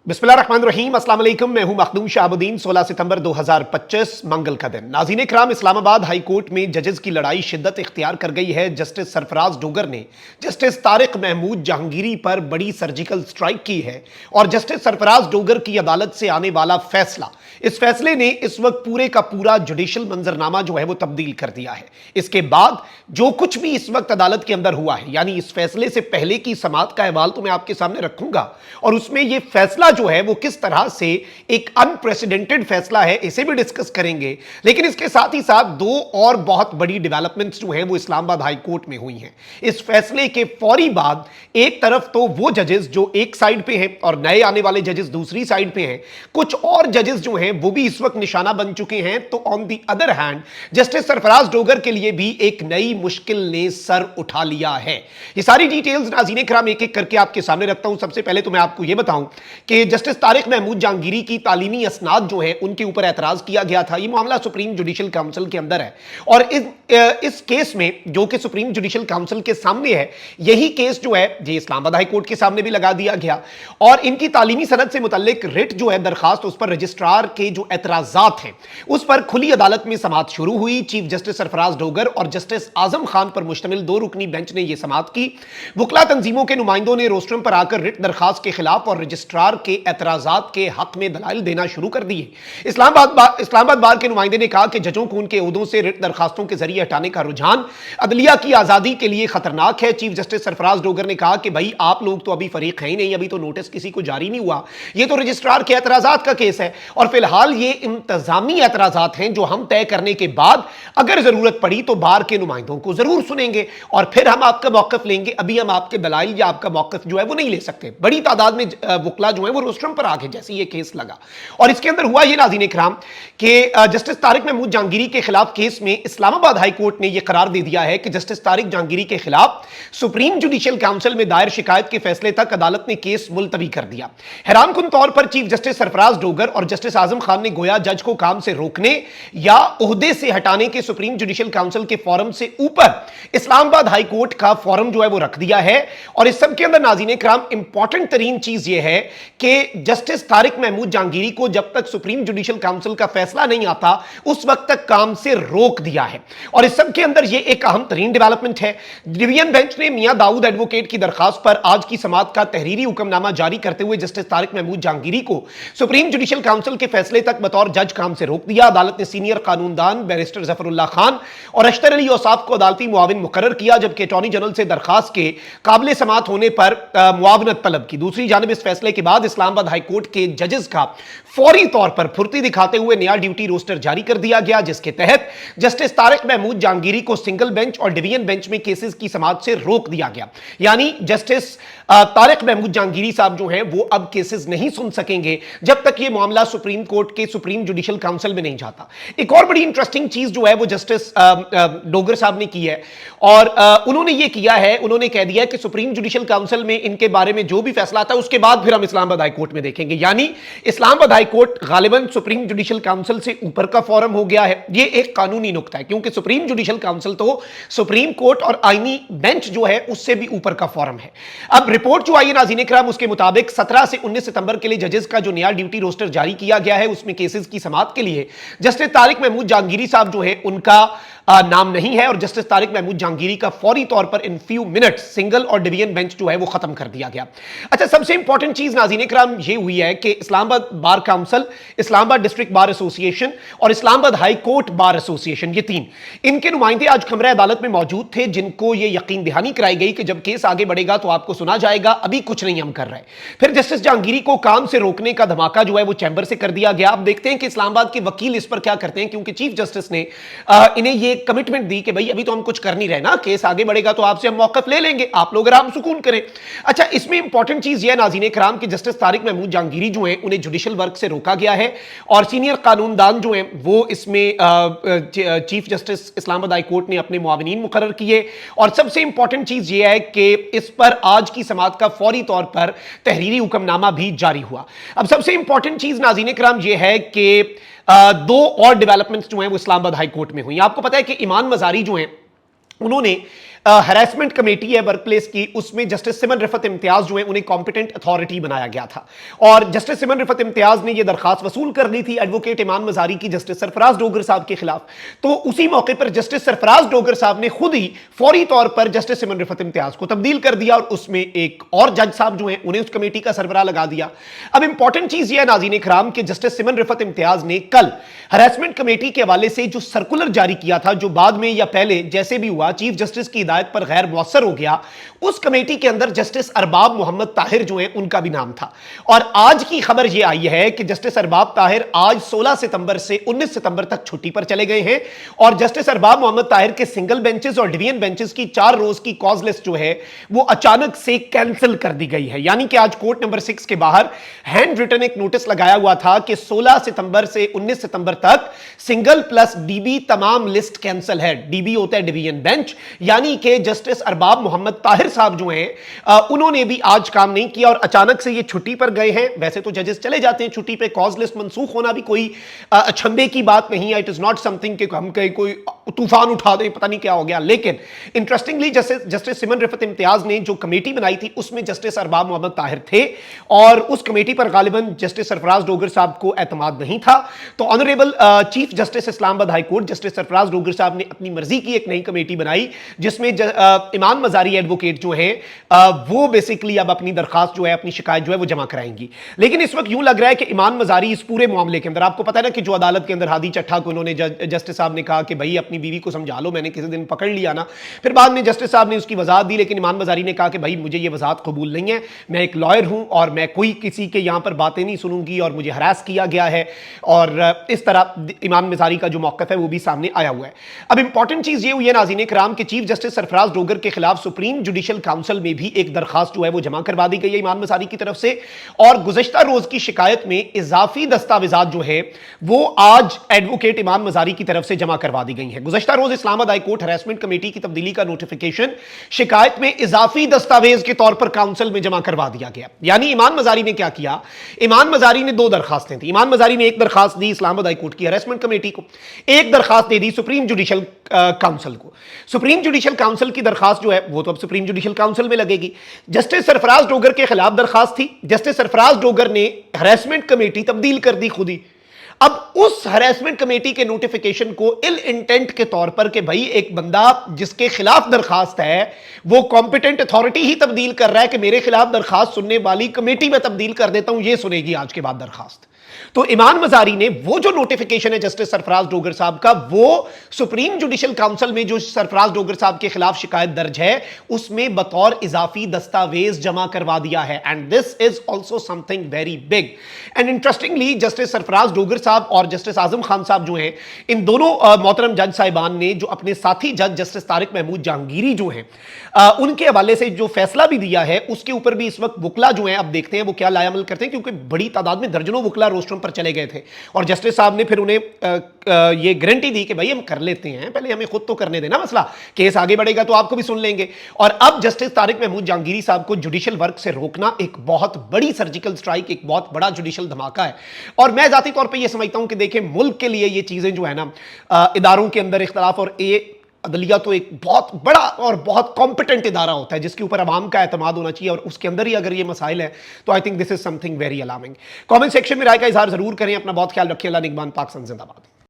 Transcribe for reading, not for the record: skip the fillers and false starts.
बिस्मिल्लाहिर्रहमानिर्रहीम, अस्सलाम वालेकुम। मैं हूं मखदूम शाहबुद्दीन। 16 सितंबर 2025 मंगल का दिन। नाज़रीन इकराम, इस्लामाबाद हाई कोर्ट में जजेस की लड़ाई शिद्दत इख्तियार कर गई है। जस्टिस सरफराज डोगर ने जस्टिस तारिक महमूद जहांगीरी पर बड़ी सर्जिकल स्ट्राइक की है और जस्टिस सरफराज डोगर की अदालत से आने वाला फैसला, इस फैसले ने इस वक्त पूरे का पूरा जुडिशल मंजरनामा जो है वो तब्दील कर दिया है। इसके बाद जो कुछ भी इस वक्त अदालत के अंदर हुआ है, यानी इस फैसले से पहले की समाअत का अहवाल तो मैं आपके सामने रखूंगा और उसमें यह फैसला जो है वो किस तरह से एक अनप्रेसिडेंटेड फैसला है, इसे भी डिस्कस करेंगे। लेकिन इसके साथ ही साथ दो और बहुत बड़ी डेवलपमेंट्स जो है वो इस्लामाबाद हाई कोर्ट में हुई हैं। इस फैसले के फौरी बाद एक तरफ तो वो जजेस जो एक साइड पे हैं और नए आने वाले जजेस दूसरी साइड पे हैं, कुछ और जजेस जो हैं वो भी इस वक्त निशाना बन चुके हैं। तो on the other hand justice Sarfaraz Dogar के लिए भी एक नई मुश्किल ने सर उठा लिया है। ये सारी डिटेल्स नाज़रीन किराम एक एक करके आपके सामने रखता हूं। सबसे पहले तो मैं आपको यह बताऊं कि जस्टिस तारिक महमूद जहांगीरी की तालीमी असनाद जो है उनके ऊपर एतराज किया गया था। यह मामला सुप्रीम जुडिशल काउंसिल के अंदर है और इस केस में जो कि सुप्रीम जुडिशल काउंसिल के सामने है, यही केस जो है ये इस्लामाबाद हाई कोर्ट के सामने भी लगा दिया गया और इनकी तालीमी सनद से मुतल्लिक रिट जो है दरखास्त, उस पर रजिस्ट्रार के जो एतराजात हैं उस पर खुली अदालत में समाअत शुरू हुई। चीफ जस्टिस सरफराज डोगर और जस्टिस आजम खान पर मुश्तमिल दो रुकनी बेंच ने यह समाअत की। वकला तंजीमों के नुमाइंदों ने रोस्ट्रम पर आकर रिट दरखास्त के खिलाफ और रजिस्ट्रार के एतराजात के हक में दलाइल देना शुरू कर दिए। इस्लामाबाद बार के नुमाइंदे ने कहा कि जजों को उनके ओहदों से रिट दरखास्तों के जरिए हटाने का रुझान अदलिया की आजादी के लिए खतरनाक है। चीफ जस्टिस सरफराज डोगर ने कहा कि भाई आप लोग तो अभी फरीक हैं ही नहीं, अभी तो नोटिस किसी को जारी नहीं हुआ, ये तो रजिस्ट्रार के एतराजात का केस है और फिलहाल ये इंतजामी एतराजात हैं जो हम तय करने के बाद अगर जरूरत पड़ी तो बार के नुमाइंदों को जरूर सुनेंगे और फिर हम आपका मौकफ लेंगे। अभी हम आपके दलाइल या आपका मौकफ जो है वो नहीं ले सकते। बड़ी तादाद में वकला जो है वो रोस्ट्रम पर आके जैसे ये केस लगा और इसके अंदर हुआ ये नाज़रीन इकराम कि जस्टिस तारिक महमूद जहांगीरी के खिलाफ केस में इस्लामाबाद हाई कोर्ट ने यह करार दे दिया है कि जस्टिस तारिक जहांगीरी के खिलाफ सुप्रीम जुडिशल काउंसिल में दायर शिकायत के फैसले तक अदालत ने केस मुलतवी कर दिया। हैरानकुन तौर पर चीफ जस्टिस सरफराज डोगर और जस्टिस आजम खान ने गोया जज को काम से रोकने या ओहदे से हटाने के सुप्रीम जुडिशल काउंसिल के फोरम से ऊपर इस्लामाबाद हाई कोर्ट का फोरम जो है वो रख दिया है और इस सब के अंदर नाज़रीन इकराम इंपॉर्टेंट तरीन चीज यह है कि जस्टिस तारिक महमूद जहांगीरी को जब तक सुप्रीम जुडिशल काउंसिल का फैसला नहीं आता उस वक्त तक काम से रोक दिया है और इस सब के अंदर यह एक अहम तरीन डेवलपमेंट है। डिवीजन बेंच ने मियां दाऊद एडवोकेट की दरखास्त पर आज की समाअत का तहरीरी हुक्मनामा जारी करते हुए जस्टिस तारिक महमूद जहांगीरी को सुप्रीम जुडिशल काउंसिल के फैसले तक बतौर जज काम से रोक दिया। अदालत ने सीनियर कानूनदान बैरिस्टर जफरुल्लाह खान और अख्तर अली औसाफ को अदालती मुआविन मुकर्रर किया, जबकि अटॉर्नी जनरल से दरखास्त के काबिल समाअत होने पर मुआवनत तलब की। दूसरी जानिब इस फैसले के बाद इस्लामाबाद हाई कोर्ट के जजेस का फौरी तौर पर फुर्ती दिखाते हुए नया ड्यूटी रोस्टर जारी कर दिया गया, जिसके तहत जस्टिस तारिक महमूद जहांगीरी को सिंगल बेंच और डिवीजन बेंच में केसेस की समाअत से रोक दिया गया। यानी जस्टिस तारिक महमूद जहांगीरी साहब जो हैं वो अब केसेस नहीं सुन सकेंगे जब तक ये मामला सुप्रीम कोर्ट के सुप्रीम जुडिशल काउंसिल में नहीं जाता। एक और बड़ी इंटरेस्टिंग चीज जो है वो जस्टिस डोगर साहब ने की है और उन्होंने ये किया है, उन्होंने कह दिया है कि सुप्रीम जुडिशल काउंसिल में इनके बारे में जो भी फैसला आता है उसके बाद फिर हम इस्लामाबाद हाई कोर्ट में देखेंगे। यानी इस्लामाबाद हाई कोर्ट गालिबन सुप्रीम जुडिशल काउंसिल से ऊपर का फोरम हो गया है। ये एक कानूनी नुक्ता है क्योंकि सुप्रीम जुडिशल काउंसिल तो सुप्रीम कोर्ट और आईनी बेंच जो है उससे भी ऊपर का फोरम है। अब रिपोर्ट जो आई है नाज़रीन इकराम उसके मुताबिक 17 से 19 सितंबर के लिए जजेस का जो नया ड्यूटी रोस्टर जारी किया गया है उसमें केसेस की समाअत के लिए जस्टिस तारिक महमूद जहांगीरी साहब जो है उनका नाम नहीं है और जस्टिस तारिक महमूद जहांगीरी का फौरी तौर पर इन फ्यू मिनट्स सिंगल और डिवीजन बेंच जो है वो खत्म कर दिया गया। अच्छा, सबसे इंपॉर्टेंट चीज नाज़रीन इकराम ये हुई है कि Islamabad bar council, Islamabad district bar association और Islamabad high court bar association, ये तीन इनके नुमाइंदे आज कमरे अदालत में मौजूद थे, जिनको ये यकीन दहानी कराई गई कि जब केस आगे बढ़ेगा तो आपको सुना जाएगा, अभी कुछ नहीं हम कर रहे। फिर जस्टिस जहांगीरी को काम से रोकने का धमाका जो है वो चैंबर से कर दिया गया। अब देखते हैं कि इस्लामाबाद के वकील इस पर क्या करते हैं, क्योंकि चीफ जस्टिस ने इन्हें ये कमिटमेंट दी कि भाई अभी तो हम कुछ कर नहीं रहे ना, केस आगे बढ़ेगा तो आपसे हम मौकफ ले लेंगे, आप लोग आराम सुकून करें। अच्छा, इसमें इंपॉर्टेंट चीज यह नाज़रीन इकराम कि जस्टिस तारिक महमूद जहांगीरी जो हैं उन्हें जुडिशल वर्क से रोका गया है और सीनियर कानूनदान जो हैं वो इसमें chief justice Islamabad high court ने अपने मुआविनीन मुकर्रर किए और सबसे इंपॉर्टेंट चीज यह है कि इस पर आज की समाअत का फौरी तौर पर तहरीरी हुक्मनामा भी जारी हुआ। अब सबसे इंपॉर्टेंट चीज नाज़रीन इकराम यह है कि दो और डेवलपमेंट्स जो हैं वो इस्लामाबाद हाई कोर्ट में हुई। आपको पता है कि ईमान मजारी जो हैं उन्होंने हरासमेंट कमेटी है वर्क प्लेस की, उसमें जस्टिस सिमन रिफत इम्तियाज जो है उन्हें कॉम्पिटेंट अथॉरिटी बनाया गया था और जस्टिस सिमन रिफत इम्तियाज ने यह दरखास्त वसूल कर ली थी एडवोकेट ईमान मजारी की जस्टिस सरफराज डोगर साहब के खिलाफ। तो उसी मौके पर जस्टिस सरफराज डोगर साहब ने खुद ही फौरी तौर पर जस्टिस सिमन रिफत इम्तियाज को तब्दील कर दिया और उसमें एक और जज साहब जो है उन्हें उस कमेटी का सरबराह लगा दिया। अब इंपॉर्टेंट चीज यह है नाज़रीन इकराम कि जस्टिस सिमन रिफत इम्तियाज ने कल हरासमेंट कमेटी के हवाले से जो सर्कुलर जारी किया था, जो बाद में या पहले जैसे भी हुआ चीफ जस्टिस की हिदायत पर गैर मुअस्सर हो गया, उस कमेटी के अंदर जस्टिस अरबाब मोहम्मद ताहिर जो है उनका भी नाम था। और आज की खबर यह आई है कि जस्टिस अरबाब ताहिर आज 16 सितंबर से 19 सितंबर तक छुट्टी पर चले गए हैं और जस्टिस अरबाब मोहम्मद ताहिर के सिंगल बेंचेस और डिवीजन बेंचेस की 4 रोज की कॉज लिस्ट जो है वो अचानक से कैंसिल कर दी गई है। यानी कि आज कोर्ट नंबर 6 के बाहर हैंड रिटन एक नोटिस लगाया हुआ था कि 16 सितंबर से 19 सितंबर तक सिंगल प्लस डीबी तमाम लिस्ट कैंसिल है। डीबी होता है डिवीजन बेंच, यानी कि जस्टिस अरबाब मोहम्मद ताहिर साहब जो हैं उन्होंने भी आज काम नहीं किया और अचानक से ये छुट्टी पर गए हैं। वैसे तो जजेस चले जाते हैं छुट्टी पे, कॉज लिस्ट मंसूख होना भी कोई अचंभे की बात नहीं है। इट इज नॉट समथिंग कि हम कहीं कोई तूफान उठा दें, पता नहीं क्या हो गया। लेकिन इंटरेस्टिंगली जस्टिस सिमन रिफत इम्तियाज ने जो कमेटी बनाई थी उसमें जस्टिस अरबाब मोहम्मद ताहिर थे और उस कमेटी पर गालिबन जस्टिस सरफराज डोगर साहब को एतमाद नहीं था। तो honourable chief justice Islamabad high court justice Sarfaraz Dogar साहब ने अपनी मर्जी की एक नई कमेटी बनाई जिसमें ईमान मजारी एडवोकेट जो हैं वो बेसिकली अब अपनी दरखास्त जो है, अपनी शिकायत जो है वो जमा कराएंगी। लेकिन इस वक्त यूं लग रहा है कि ईमान मजारी इस पूरे मामले के अंदर, आपको पता है ना कि जो अदालत के अंदर हादी चट्ठा को उन्होंने जस्टिस साहब ने कहा कि भाई अपनी बीवी को समझा लो, मैंने किसी दिन पकड़ लिया ना, फिर बाद में जस्टिस साहब ने उसकी वजाहत दी, लेकिन ईमान मजारी ने कहा कि भाई मुझे ये वजाहत कबूल नहीं है, मैं एक लॉयर हूं और मैं कोई किसी के यहां पर बातें नहीं सुनूंगी और मुझे हरास किया गया है। और इस तरह ईमान मजारी का जो मौक़िफ़ है वो भी सामने आया हुआ है। अब इंपॉर्टेंट चीज ये हुई है नाज़रीन इकराम कि चीफ जस्टिस सरफराज डोगर के खिलाफ सुप्रीम जुडिशल काउंसिल में भी एक दरखास्त जो है वो जमा करवा दी गई है ईमान मजारी की तरफ से और गुज़श्ता रोज की शिकायत में इजाफी दस्तावेजात जो है वो आज एडवोकेट ईमान मजारी की तरफ से जमा करवा दी गई है। गुज़श्ता रोज Islamabad high court harassment committee की तब्दीली का नोटिफिकेशन शिकायत में इजाफी दस्तावेज के तौर पर काउंसिल में जमा करवा दिया गया। यानी ईमान मजारी ने क्या किया, ईमान मजारी ने 2 दरखास्तें थी। ईमान मजारी ने एक दरखास्त दी इस्लामाबाद हाई कोर्ट की हरासमेंट कमेटी को, एक दरखास्त दे दी सुप्रीम जुडिशल काउंसिल को। सुप्रीम जुडिशल काउंसिल की दरखास्त जो है वो तो अब सुप्रीम जुडिशल काउंसिल में लगेगी। जस्टिस सरफराज डोगर के खिलाफ दरखास्त थी, जस्टिस सरफराज डोगर ने हरासमेंट कमेटी तब्दील कर दी खुद ही। अब उस हरासमेंट कमेटी के नोटिफिकेशन को इल इंटेंट के तौर पर कि भाई एक बंदा जिसके खिलाफ दरखास्त है वो कॉम्पिटेंट अथॉरिटी ही तब्दील कर रहा है कि मेरे खिलाफ दरखास्त सुनने वाली कमेटी में तब्दील कर देता हूं, ये सुनेगी आज के बाद दरखास्त। तो ईमान मजारी ने वो जो नोटिफिकेशन है जस्टिस सरफराज डोगर साहब का, वो सुप्रीम जुडिशल काउंसिल में जो सरफराज डोगर साहब के खिलाफ शिकायत दर्ज है उसमें बतौर इजाफी दस्तावेज जमा करवा दिया है। And this is also something very big and interestingly justice Sarfaraz Dogar साहब और जस्टिस आजम खान साहब जो हैं, इन दोनों मोहतरम जज साहिबान ने जो अपने साथी जज जस्टिस तारिक महमूद जहांगीरी जो हैं उनके हवाले से जो फैसला भी दिया है उसके ऊपर भी इस वक्त वकला जो हैं, अब देखते हैं वो क्या लायामल करते हैं, क्योंकि बड़ी तादाद में दर्जनों वकला रोस्ट्रम पर चले गए थे और जस्टिस साहब ने फिर उन्हें ये गारंटी दी कि भाई हम कर लेते हैं, पहले हमें खुद तो करने देना मसला, केस आगे बढ़ेगा तो आपको भी सुन लेंगे। और अब जस्टिस तारिक महमूद जहांगीरी साहब को जुडिशल वर्क से रोकना एक बहुत बड़ी सर्जिकल स्ट्राइक, एक बहुत बड़ा जुडिशल धमाका है। और मैं जाती तौर पर यह समझता हूं कि देखें मुल्क के लिए ये चीजें जो है ना इदारों के अंदर इख्तलाफ, और ये अदलिया तो एक बहुत बड़ा और बहुत कॉम्पिटेंट इदारा होता है जिसके ऊपर अवाम का एतमाद होना चाहिए और उसके अंदर ही अगर ये मसाइल है तो I think this is something very alarming. Comment section में राय का इजहार जरूर करें। अपना बहुत ख्याल रखिए। अल्लाह निगहबान। पाकिस्तान जिंदाबाद।